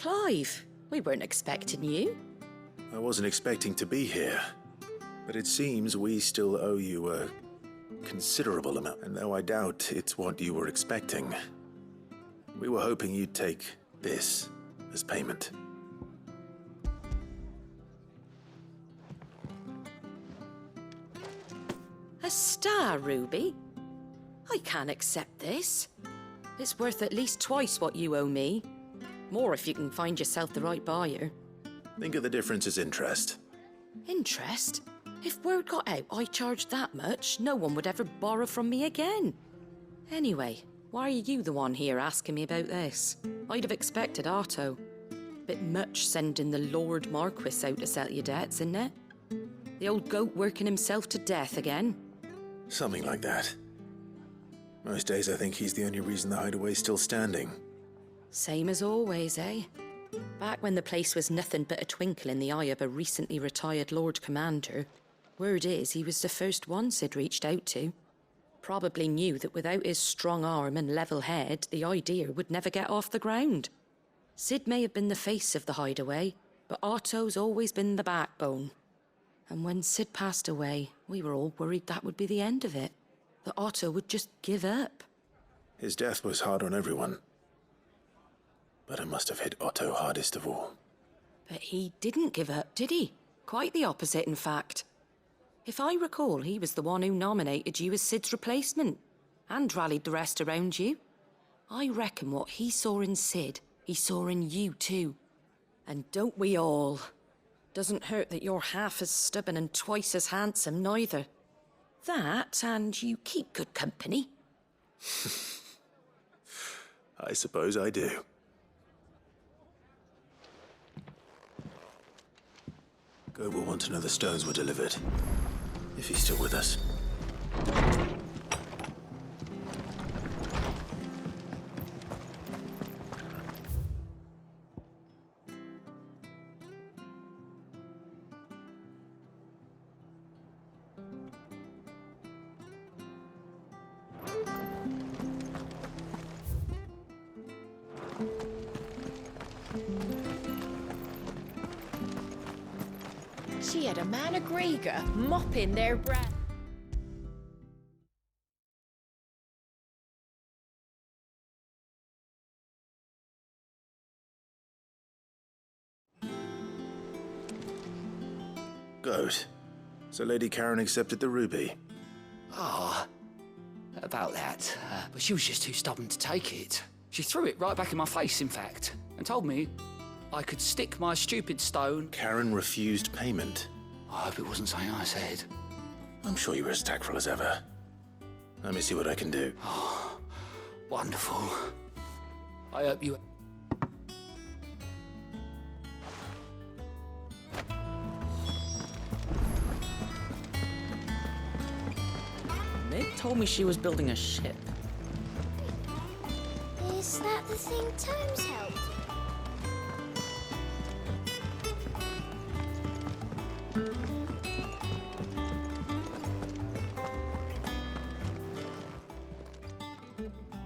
Clive, we weren't expecting you. I wasn't expecting to be here, but it seems we still owe you a considerable amount, and though I doubt it's what you were expecting, we were hoping you'd take this as payment. A star, Ruby? I can't accept this. It's worth at least twice what you owe me. More if you can find yourself the right buyer. Think of the difference as interest. Interest? If word got out I charged that much, no one would ever borrow from me again. Anyway, why are you the one here asking me about this? I'd have expected Otto. Bit much sending the Lord Marquis out to settle your debts, isn't it? The old goat working himself to death again? Something like that. Most days I think he's the only reason the hideaway's still standing. Same as always, eh? Back when the place was nothing but a twinkle in the eye of a recently retired Lord Commander, word is he was the first one Sid reached out to. Probably knew that without his strong arm and level head, the idea would never get off the ground. Sid may have been the face of the hideaway, but Otto's always been the backbone. And when Sid passed away, we were all worried that would be the end of it. That Otto would just give up. His death was hard on everyone. But it must have hit Otto hardest of all. But he didn't give up, did he? Quite the opposite, in fact. If I recall, he was the one who nominated you as Sid's replacement, and rallied the rest around you. I reckon what he saw in Sid, he saw in you too. And don't we all? Doesn't hurt that you're half as stubborn and twice as handsome, neither. That, and you keep good company. I suppose I do. Goat will want to know the stones were delivered, if he's still with us. She had a man of Grieger mopping their breath. Goat. So Lady Karen accepted the ruby. Ah, about that. But she was just too stubborn to take it. She threw it right back in my face, in fact, and told me I could stick my stupid stone. Karen refused payment. I hope it wasn't something I said. I'm sure you were as tactful as ever. Let me see what I can do. Oh, wonderful. I hope you... Meg told me she was building a ship. Is that the thing Tomes helped?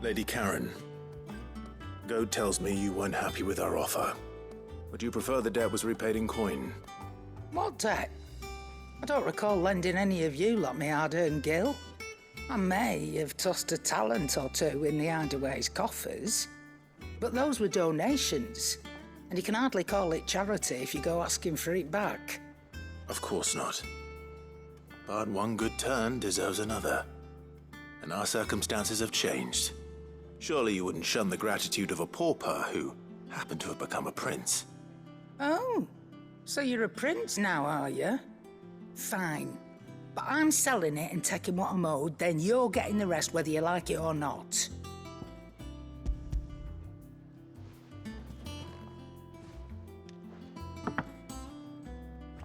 Lady Karen, Goat tells me you weren't happy with our offer. Would you prefer the debt was repaid in coin? What debt? I don't recall lending any of you lot me hard-earned gil. I may have tossed a talent or two in the hideaway's coffers, but those were donations, and you can hardly call it charity if you go asking for it back. Of course not. But one good turn deserves another. And our circumstances have changed. Surely you wouldn't shun the gratitude of a pauper who happened to have become a prince. Oh, so you're a prince now, are you? Fine. But I'm selling it and taking what I'm owed, then you're getting the rest whether you like it or not.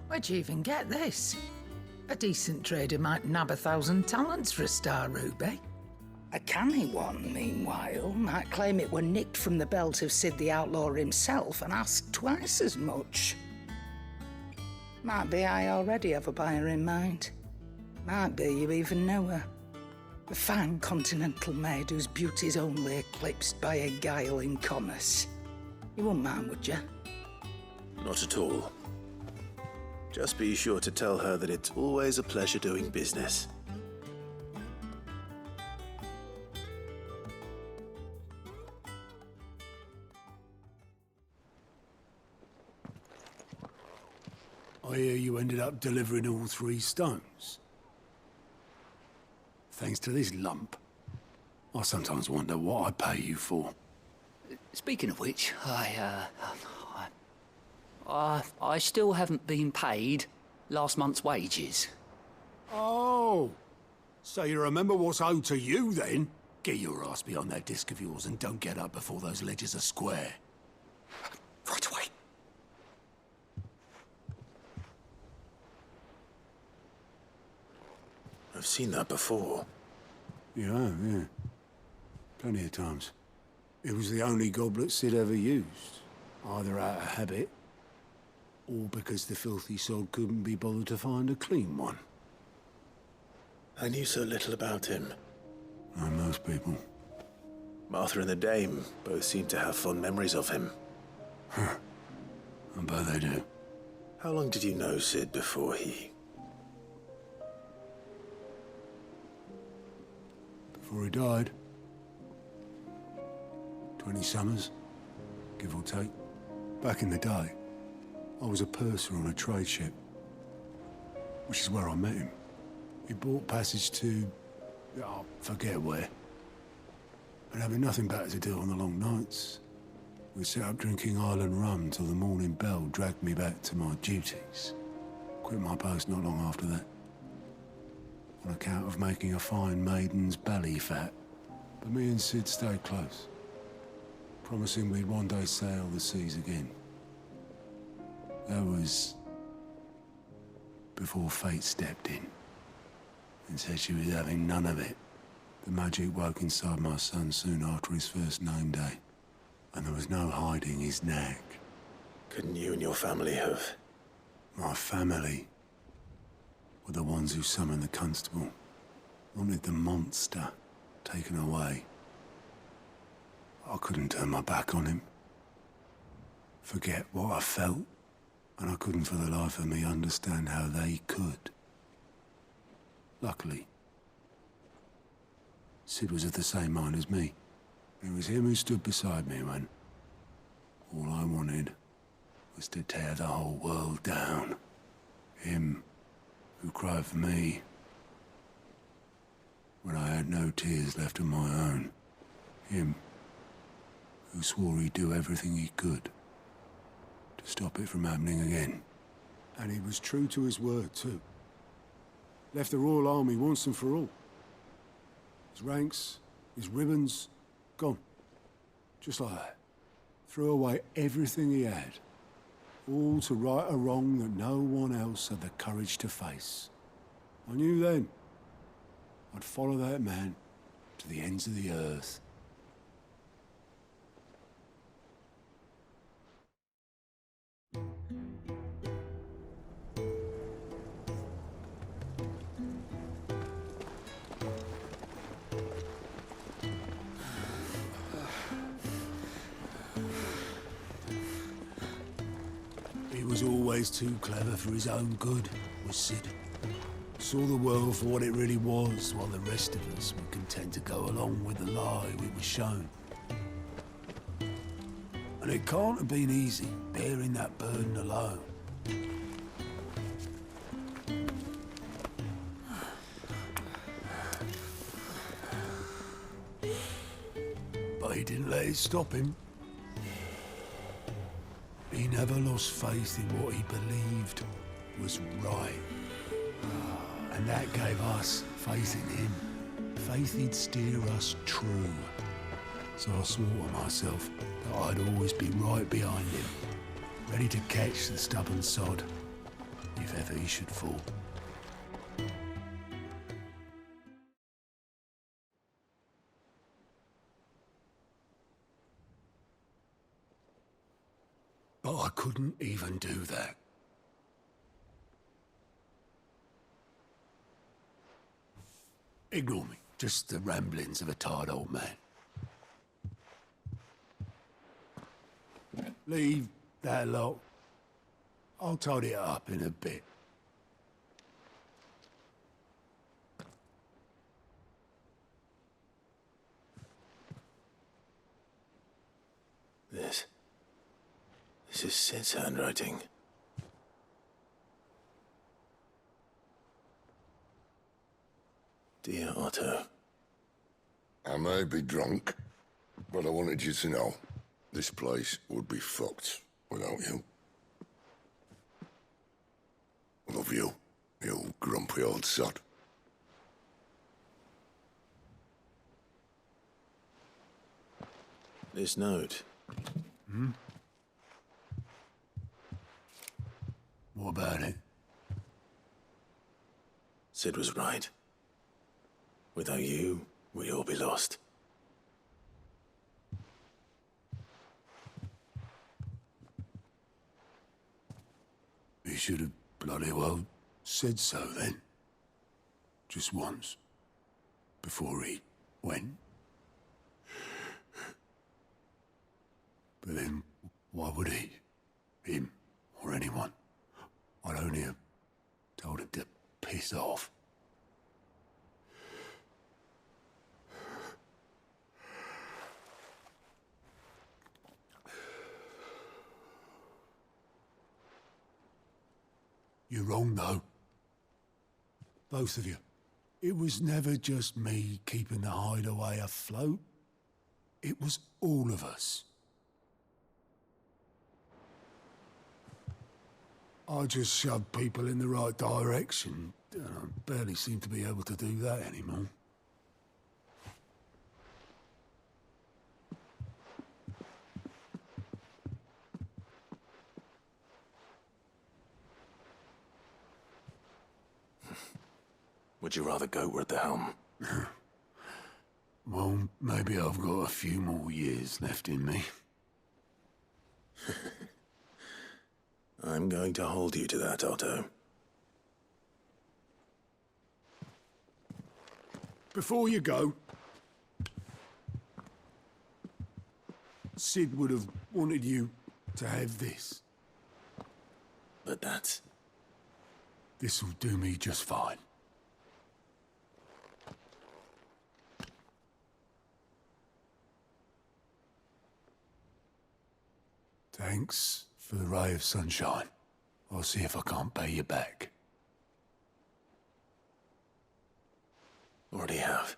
Where'd you even get this? A decent trader might nab 1,000 talents for a star ruby. A canny one, meanwhile, might claim it were nicked from the belt of Sid the Outlaw himself and ask twice as much. Might be I already have a buyer in mind. Might be you even know her. A fine continental maid whose beauty's only eclipsed by a guile in commerce. You wouldn't mind, would you? Not at all. Just be sure to tell her that it's always a pleasure doing business. I hear you ended up delivering all 3 stones. Thanks to this lump. I sometimes wonder what I pay you for. Speaking of which, I still haven't been paid last month's wages. Oh, so you remember what's owed to you then? Get your ass behind that disc of yours and don't get up before those ledgers are square. Right away. I've seen that before. You have, yeah. Plenty of times. It was the only goblet Sid ever used. Either out of habit, or because the filthy sod couldn't be bothered to find a clean one. I knew so little about him. Like most people. Martha and the Dame both seem to have fond memories of him. I bet they do. How long did you know Sid before he... Before he died. 20 summers, give or take. Back in the day, I was a purser on a trade ship, which is where I met him. He bought passage to... I forget where. And having nothing better to do on the long nights, we set up drinking island rum till the morning bell dragged me back to my duties. Quit my post not long after that, on account of making a fine maiden's belly fat. But me and Sid stayed close, promising we'd one day sail the seas again. That was before fate stepped in and said she was having none of it. The magic woke inside my son soon after his first name day, and there was no hiding his knack. Couldn't you and your family have... My family were the ones who summoned the constable, wanted the monster taken away. I couldn't turn my back on him, forget what I felt, and I couldn't for the life of me understand how they could. Luckily, Sid was of the same mind as me. It was him who stood beside me when all I wanted was to tear the whole world down. Him who cried for me when I had no tears left of my own. Him who swore he'd do everything he could to stop it from happening again. And he was true to his word, too. Left the Royal Army once and for all. His ranks, his ribbons, gone. Just like that. Threw away everything he had. All to right a wrong that no one else had the courage to face. I knew then I'd follow that man to the ends of the earth. He was always too clever for his own good, was Sid. Saw the world for what it really was, while the rest of us were content to go along with the lie we were shown. And it can't have been easy, bearing that burden alone. But he didn't let it stop him. He never lost faith in what he believed was right. And that gave us faith in him. Faith he'd steer us true. So I swore to myself that I'd always be right behind him, ready to catch the stubborn sod, if ever he should fall. But I couldn't even do that. Ignore me, just the ramblings of a tired old man. Leave that lot. I'll tidy it up in a bit. This is Sid's handwriting. Dear Otto. I may be drunk, but I wanted you to know this place would be fucked without you. Love you, you grumpy old sod. This note. What about it? Sid was right. Without you, we'd all be lost. He should have bloody well said so then. Just once. Before he went. But then, why would he? Him, or anyone? I'd only have told him to piss off. You're wrong, though. Both of you. It was never just me keeping the hideaway afloat. It was all of us. I just shoved people in the right direction. I barely seem to be able to do that anymore. Would you rather goat at the helm? Well, maybe I've got a few more years left in me. I'm going to hold you to that, Otto. Before you go, Sid would have wanted you to have this. But that's... This'll do me just fine. Thanks for the ray of sunshine. I'll see if I can't pay you back. Already have.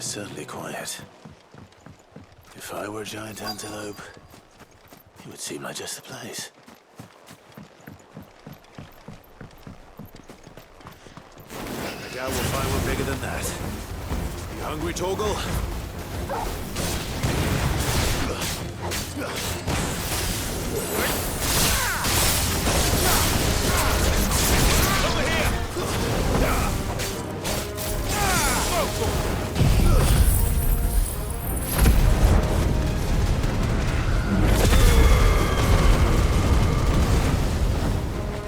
certainly quiet. If I were a giant antelope, it would seem like just the place. I doubt we'll find one bigger than that. You hungry, Torgal? Over here!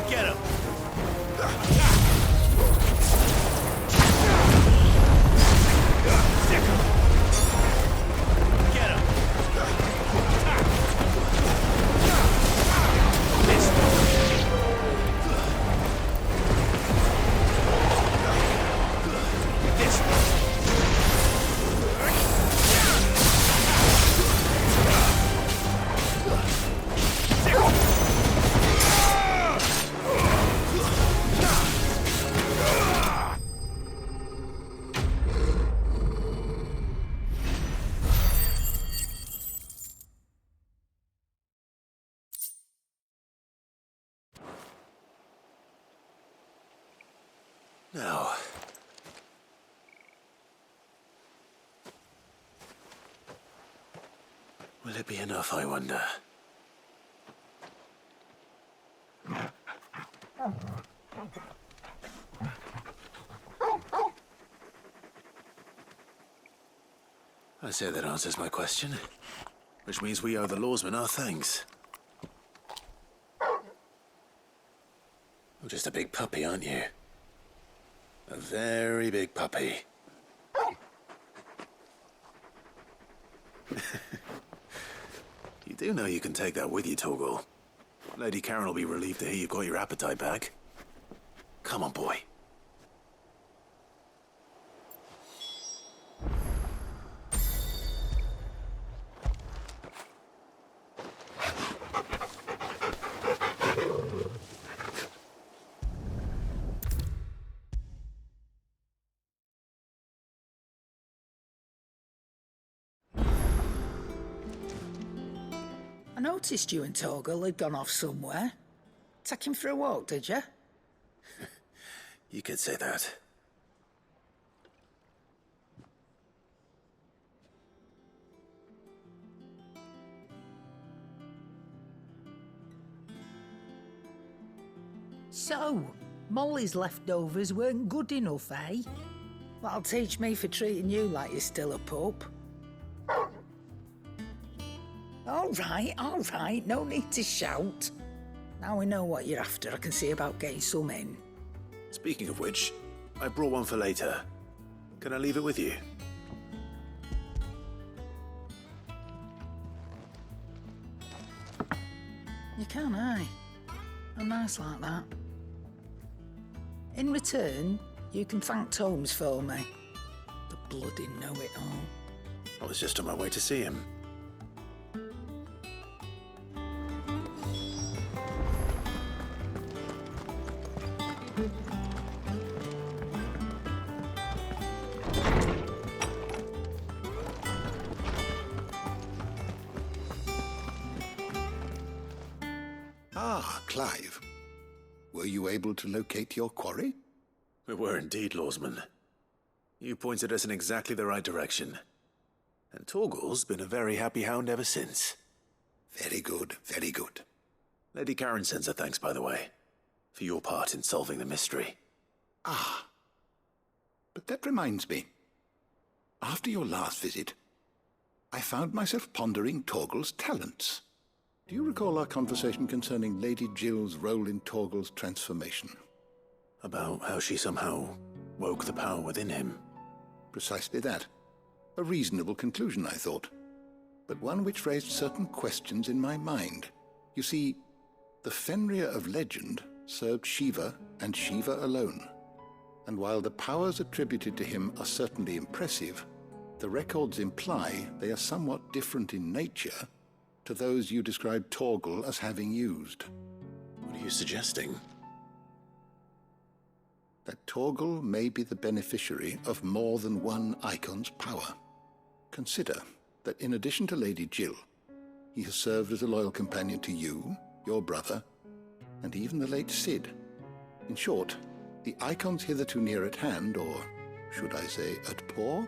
Get him! Get him! Now, will it be enough, I wonder? I say that answers my question, which means we owe the lawsman our thanks. You're just a big puppy, aren't you? A very big puppy. You do know you can take that with you, Torgal. Lady Karen will be relieved to hear you've got your appetite back. Come on, boy. I noticed you and Torgal had gone off somewhere. Take him for a walk, did you? You could say that. So, Molly's leftovers weren't good enough, eh? That'll teach me for treating you like you're still a pup. All right, no need to shout. Now we know what you're after, I can see about getting some in. Speaking of which, I brought one for later. Can I leave it with you? You can, eh? I'm nice like that. In return, you can thank Tomes for me. The bloody know-it-all. I was just on my way to see him. Ah, Clive. Were you able to locate your quarry? We were indeed, lawsman. You pointed us in exactly the right direction. And Torgal's been a very happy hound ever since. Very good, very good. Lady Karen sends her thanks, by the way, for your part in solving the mystery. Ah. But that reminds me. After your last visit, I found myself pondering Torgal's talents. Do you recall our conversation concerning Lady Jill's role in Torgal's transformation? About how she somehow woke the power within him. Precisely that. A reasonable conclusion, I thought. But one which raised certain questions in my mind. You see, the Fenrir of legend served Shiva and Shiva alone. And while the powers attributed to him are certainly impressive, the records imply they are somewhat different in nature to those you described Torgal as having used. What are you suggesting? that Torgal may be the beneficiary of more than one icon's power. Consider that in addition to Lady Jill, he has served as a loyal companion to you, your brother, and even the late Cid. In short, the icons hitherto near at hand, or should I say at paw,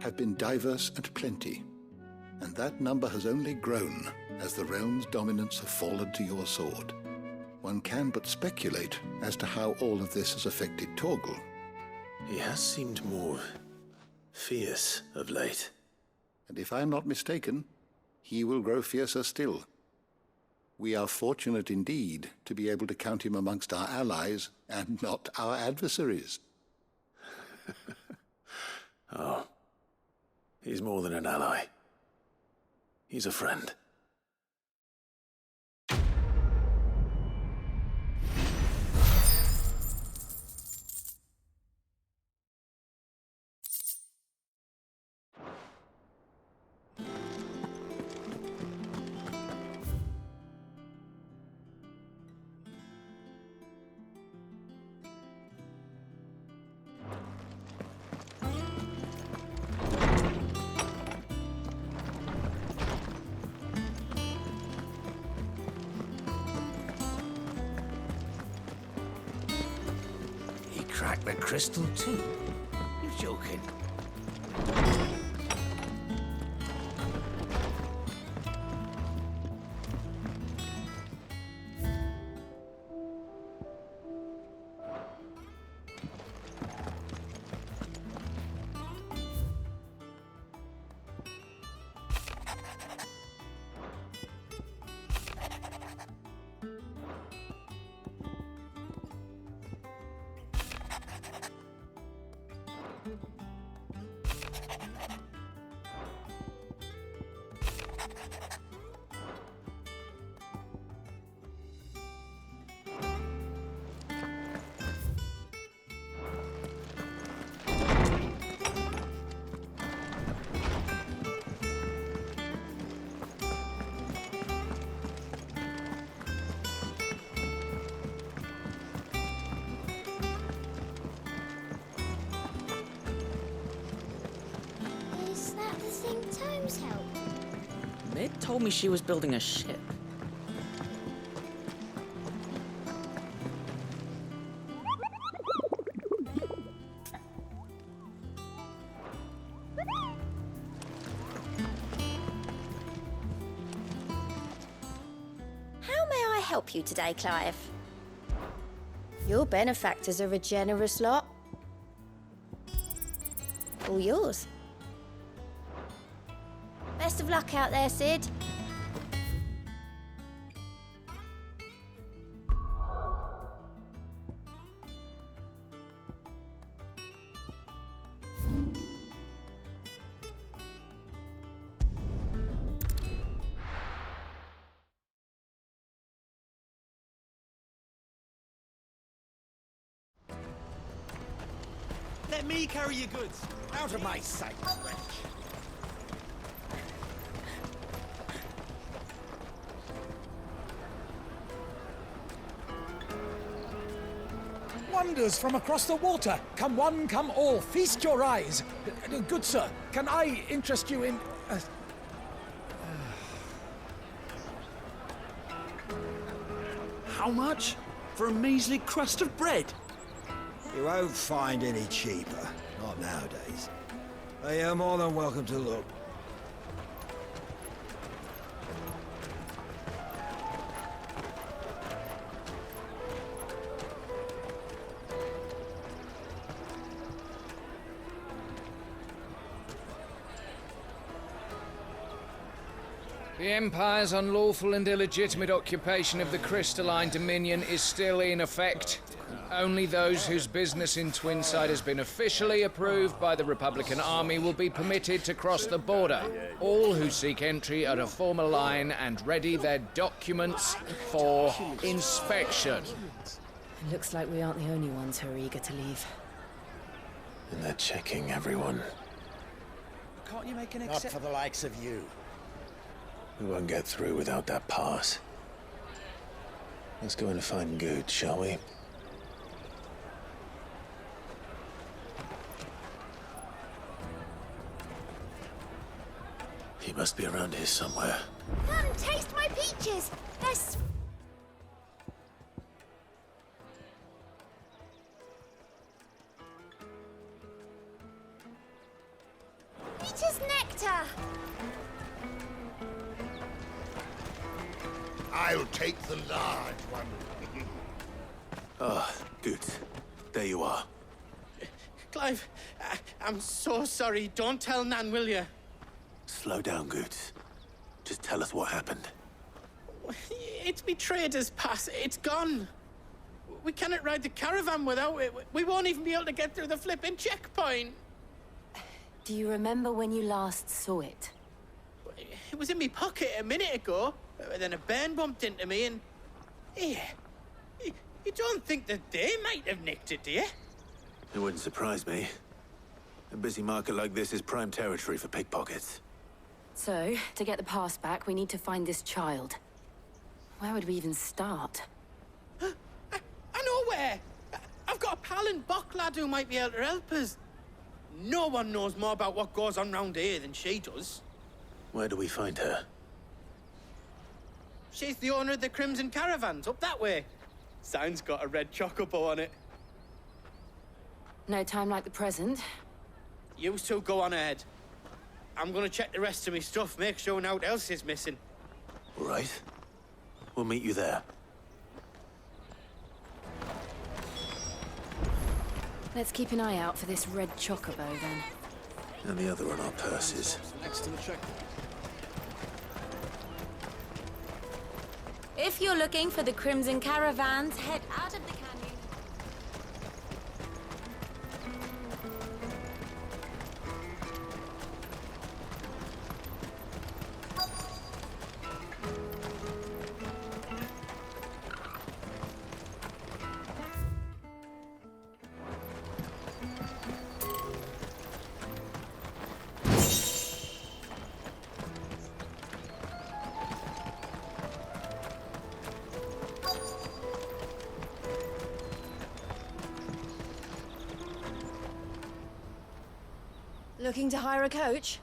have been diverse and plenty, and that number has only grown as the realm's dominance have fallen to your sword. One can but speculate as to how all of this has affected Torgal. He has seemed more fierce of late. And if I am not mistaken, he will grow fiercer still. We are fortunate indeed to be able to count him amongst our allies and not our adversaries. Oh, he's more than an ally. He's a friend. Crack the crystal too? You're joking. Is that the thing Tomes helped? Mid told me she was building a ship. How may I help you today, Clive? Your benefactors are a generous lot. All yours. Best of luck out there, Cid. Let me carry your goods. Out of my sight, wretch. Wonders from across the water. Come one, come all. Feast your eyes. Good sir, can I interest you in... How much? For a measly crust of bread? You won't find any cheaper. Not nowadays. But you're more than welcome to look. The Empire's unlawful and illegitimate occupation of the crystalline dominion is still in effect. Only those whose business in Twinside has been officially approved by the Republican Army will be permitted to cross the border. All who seek entry are to form a line and ready their documents for inspection. Looks like we aren't the only ones who are eager to leave. And they're checking everyone. Can't you make an exception? Not for the likes of you. We won't get through without that pass. Let's go and find Good, shall we? must be around here somewhere. Come, taste my peaches! They're peaches nectar! I'll take the large one. Ah, good. There you are. Clive, I'm so sorry. Don't tell Nan, will you? Slow down, Goots. Just tell us what happened. It's me trader's pass. It's gone. We cannot ride the caravan without it. We won't even be able to get through the flipping checkpoint. Do you remember when you last saw it? It was in my pocket a minute ago. Then a bairn bumped into me and... Yeah. You don't think that they might have nicked it, do you? It wouldn't surprise me. A busy market like this is prime territory for pickpockets. So, to get the pass back, we need to find this child. Where would we even start? I know where! I've got a pal in Bock lad who might be able to help us. No one knows more about what goes on round here than she does. Where do we find her? She's the owner of the Crimson Caravans, up that way. Sign's got a red chocobo on it. No time like the present. You two go on ahead. I'm gonna check the rest of my stuff, make sure no one else is missing. All right. We'll meet you there. Let's keep an eye out for this red chocobo, then. And the other on our purses. Next to the checkpoint. If you're looking for the Crimson Caravans, head out of the canyon. Looking to hire a coach?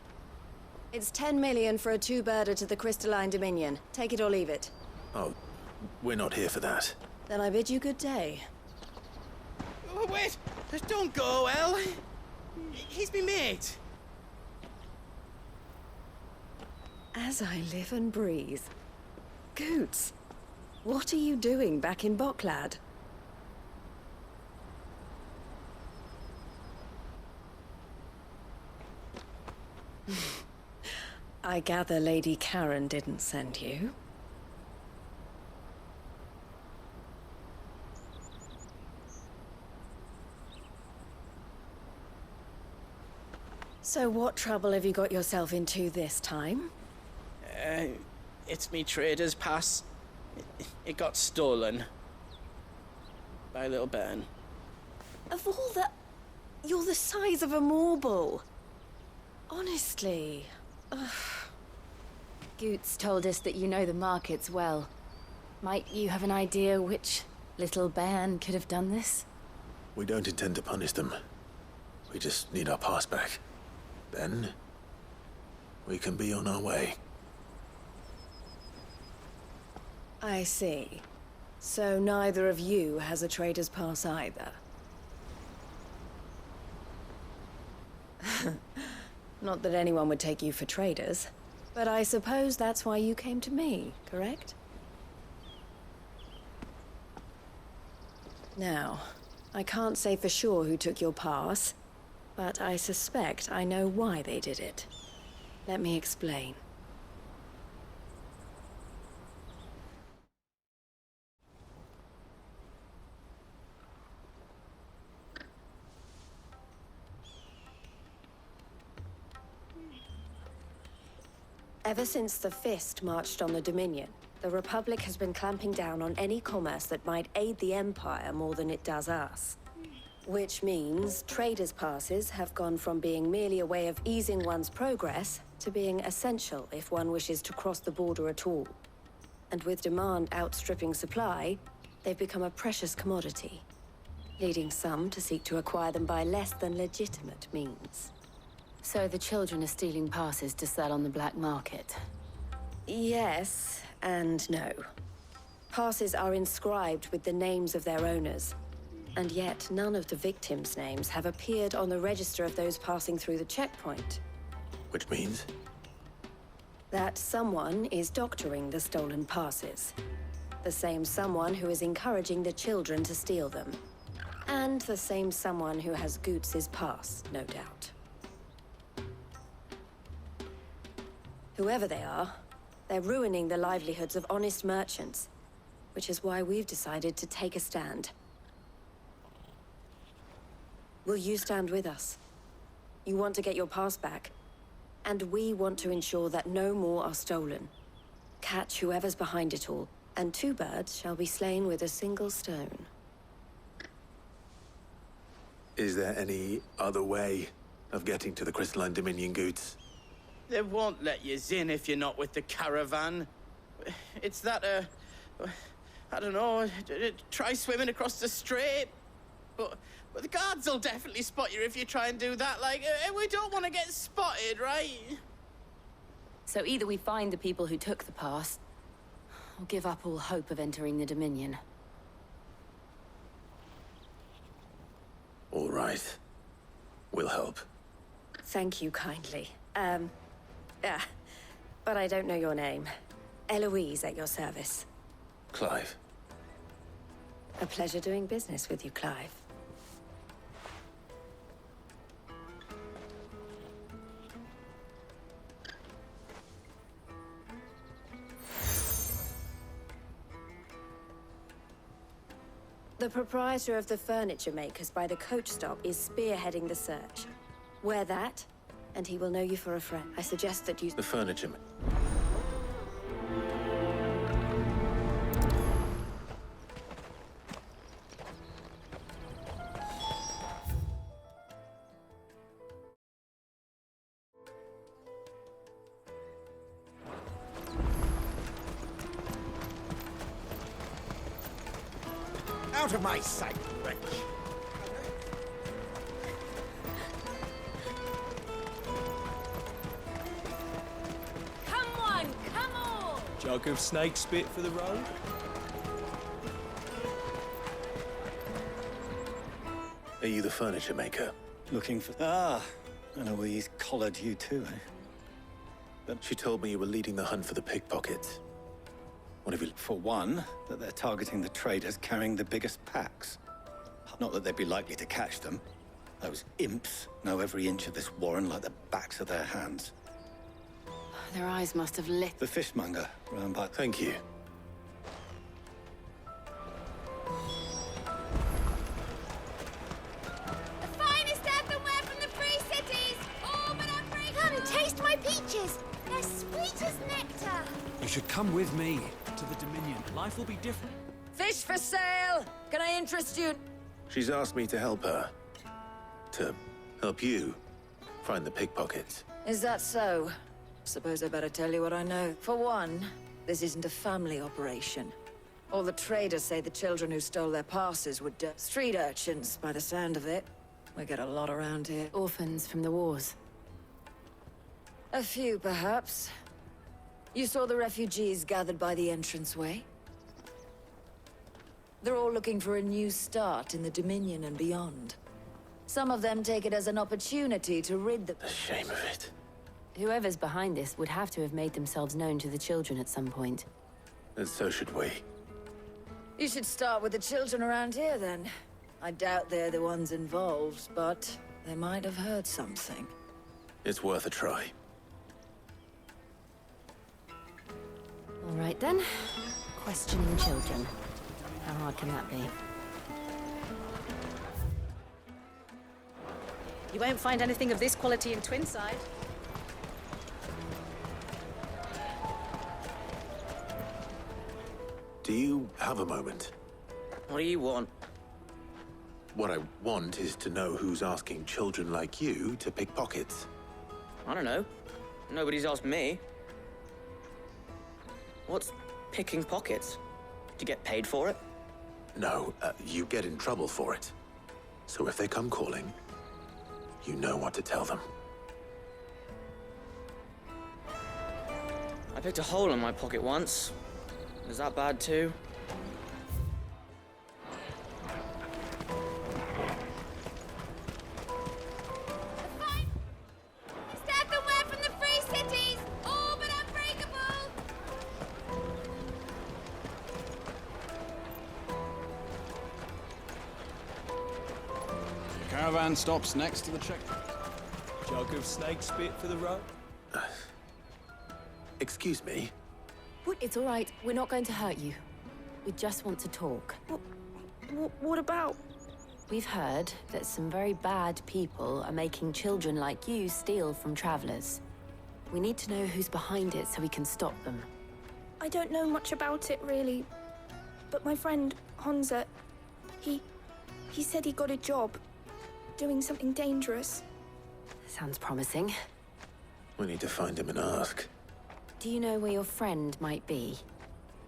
It's 10 million for a two-birder to the Crystalline Dominion. Take it or leave it. Oh, we're not here for that. Then I bid you good day. Oh, wait! Don't go, El! He's me mate. As I live and breathe. Goots, what are you doing back in Bock, lad? I gather Lady Karen didn't send you. So what trouble have you got yourself into this time? It's me trader's pass. It got stolen. By a little bairn. Of all the... You're the size of a marble. Honestly. Ugh. Goots told us that you know the markets well. Might you have an idea which little bairn could have done this? We don't intend to punish them. We just need our pass back. Then, we can be on our way. I see. So neither of you has a trader's pass either. Not that anyone would take you for traders, but I suppose that's why you came to me, correct? Now, I can't say for sure who took your pass, but I suspect I know why they did it. Let me explain. Ever since the Fist marched on the Dominion, the Republic has been clamping down on any commerce that might aid the Empire more than it does us. Which means traders' passes have gone from being merely a way of easing one's progress to being essential if one wishes to cross the border at all. And with demand outstripping supply, they've become a precious commodity, leading some to seek to acquire them by less than legitimate means. So the children are stealing passes to sell on the black market? Yes and no. Passes are inscribed with the names of their owners, and yet none of the victims' names have appeared on the register of those passing through the checkpoint. Which means? That someone is doctoring the stolen passes. The same someone who is encouraging the children to steal them. And the same someone who has Goots's pass, no doubt. Whoever they are, they're ruining the livelihoods of honest merchants, which is why we've decided to take a stand. Will you stand with us? You want to get your pass back, and we want to ensure that no more are stolen. Catch whoever's behind it all, and 2 birds shall be slain with a single stone. Is there any other way of getting to the Crystalline Dominion, Goots? They won't let you in if you're not with the caravan. It's that, I don't know, try swimming across the strait. But the guards will definitely spot you if you try and do that. Like, we don't want to get spotted, right? So either we find the people who took the pass, or give up all hope of entering the Dominion. All right. We'll help. Thank you kindly. But I don't know your name. Eloise at your service. Clive. A pleasure doing business with you, Clive. The proprietor of the furniture makers by the coach stop is spearheading the search. Wear that, and he will know you for a friend. I suggest that you... The furniture... Out of my sight, wretch! Come on! Jug of snake spit for the road? Are you the furniture maker? Looking for... Ah, Eloise collared you too, eh? But she told me you were leading the hunt for the pickpockets. What have you... For one, that they're targeting the traders carrying the biggest packs. Not that they'd be likely to catch them. Those imps know every inch of this warren like the backs of their hands. Their eyes must have lit. The fishmonger, round by... Thank you. The finest earthenware from the Free Cities! All but unbreakable! Come, taste my peaches! They're sweet as nectar! You should come with me to the Dominion. Life will be different. Fish for sale! Can I interest you? She's asked me to help her. To help you find the pickpockets. Is that so? Suppose I better tell you what I know. For one, this isn't a family operation. All the traders say the children who stole their passes were street urchins, by the sound of it. We get a lot around here. Orphans from the wars. A few, perhaps. You saw the refugees gathered by the entranceway? They're all looking for a new start in the Dominion and beyond. Some of them take it as an opportunity to rid the... The shame of it. Whoever's behind this would have to have made themselves known to the children at some point. And so should we. You should start with the children around here, then. I doubt they're the ones involved, but they might have heard something. It's worth a try. All right, then. Questioning children. How hard can that be? You won't find anything of this quality in Twinside. Do you have a moment? What do you want? What I want is to know who's asking children like you to pick pockets. I don't know. Nobody's asked me. What's picking pockets? Do you get paid for it? No, you get in trouble for it. So if they come calling, you know what to tell them. Picked a hole in my pocket once. Was that bad too? Step away from the free cities! All but unbreakable! The caravan stops next to the checkpoint. Jug of snake spit for the road. Excuse me? It's all right. We're not going to hurt you. We just want to talk. What about? We've heard that some very bad people are making children like you steal from travelers. We need to know who's behind it so we can stop them. I don't know much about it, really. But my friend, Hansa, he said he got a job doing something dangerous. Sounds promising. We need to find him and ask. Do you know where your friend might be?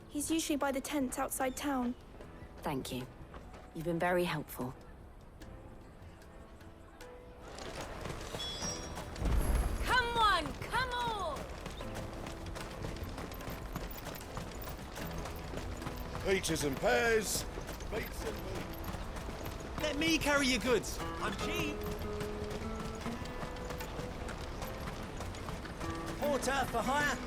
He's usually by the tents outside town. Thank you. You've been very helpful. Come on, come on! Peaches and pears, beets and meat. Let me carry your goods. I'm cheap. Porter for hire.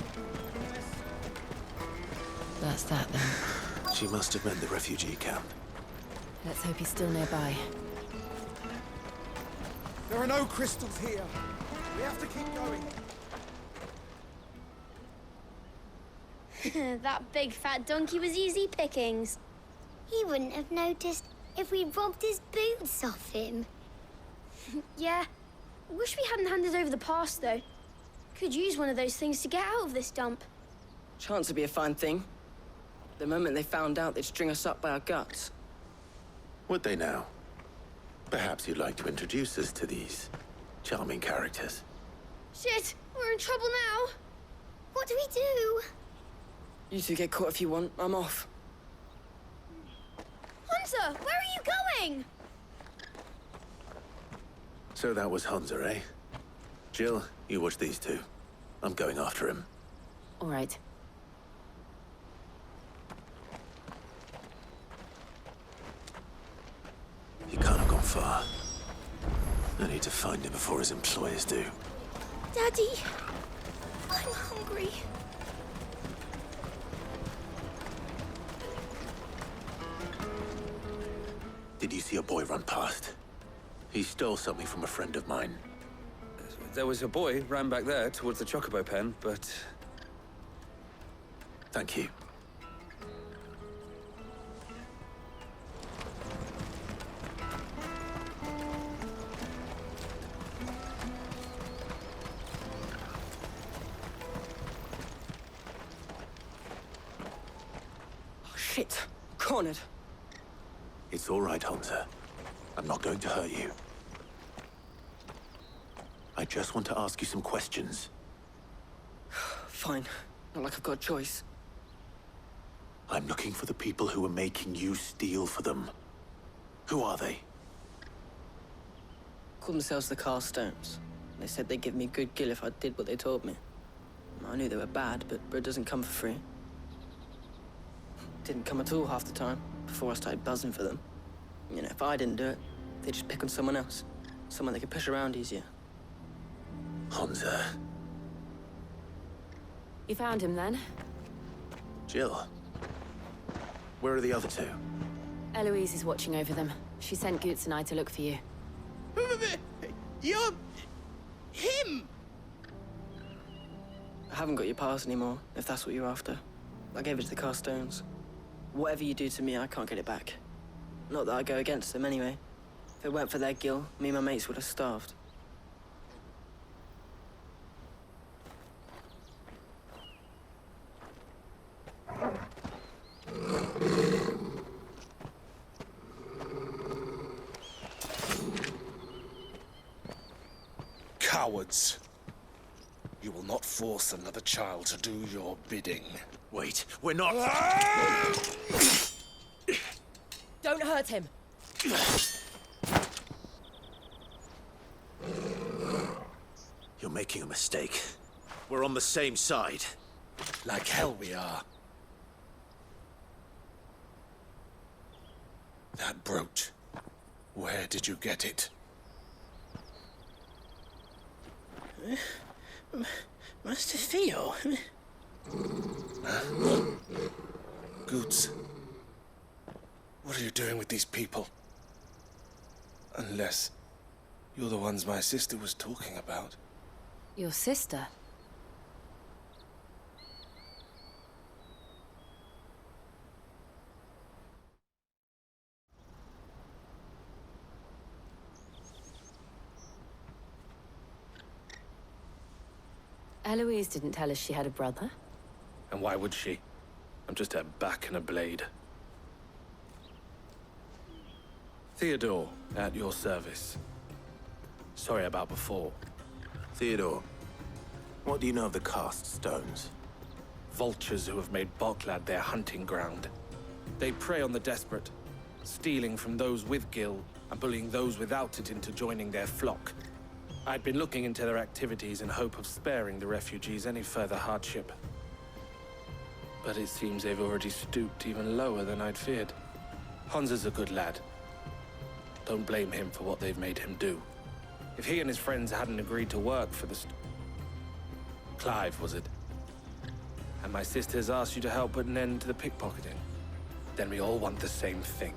That's that then. She must have meant the refugee camp. Let's hope he's still nearby. There are no crystals here. We have to keep going. That big fat donkey was easy pickings. He wouldn't have noticed if we'd robbed his boots off him. Yeah. Wish we hadn't handed over the pass, though. Could use one of those things to get out of this dump. Chance would be a fine thing. The moment they found out, they'd string us up by our guts. Would they now? Perhaps you'd like to introduce us to these charming characters. Shit, we're in trouble now. What do we do? You two get caught if you want. I'm off. Hunter, where are you going? So that was Hansa, eh? Jill, you watch these two. I'm going after him. All right. He can't have gone far. I need to find him before his employers do. Daddy, I'm hungry. Did you see a boy run past? He stole something from a friend of mine. There was a boy ran back there towards the chocobo pen, but... Thank you. Oh, shit. Cornered. It's all right, Hansa. I'm not going to hurt you. I just want to ask you some questions. Fine. Not like I've got a choice. I'm looking for the people who are making you steal for them. Who are they? Called themselves the Carstones. They said they'd give me good gill if I did what they told me. I knew they were bad, but bread doesn't come for free. Didn't come at all half the time, before I started buzzing for them. You know, if I didn't do it, they'd just pick on someone else. Someone they could push around easier. Hansa. You found him then? Jill. Where are the other two? Eloise is watching over them. She sent Goots and I to look for you. You're... him! I haven't got your pass anymore, if that's what you're after. I gave it to the Carstones. Whatever you do to me, I can't get it back. Not that I go against them anyway. If it weren't for their gill, me and my mates would have starved. Cowards. You will not force another child to do your bidding. Wait, we're not... Don't hurt him. You're making a mistake. We're on the same side. Like hell we are. That brooch. Where did you get it? Master Theo? Goods. What are you doing with these people? Unless you're the ones my sister was talking about. Your sister? Eloise didn't tell us she had a brother. And why would she? I'm just her back and a blade. Theodore, at your service. Sorry about before. Theodore, what do you know of the cast stones? Vultures who have made Boklad their hunting ground. They prey on the desperate, stealing from those with gil and bullying those without it into joining their flock. I'd been looking into their activities in hope of sparing the refugees any further hardship. But it seems they've already stooped even lower than I'd feared. Hans is a good lad. Don't blame him for what they've made him do. If he and his friends hadn't agreed to work for the Clive, was it? And my sisters asked you to help put an end to the pickpocketing. Then we all want the same thing.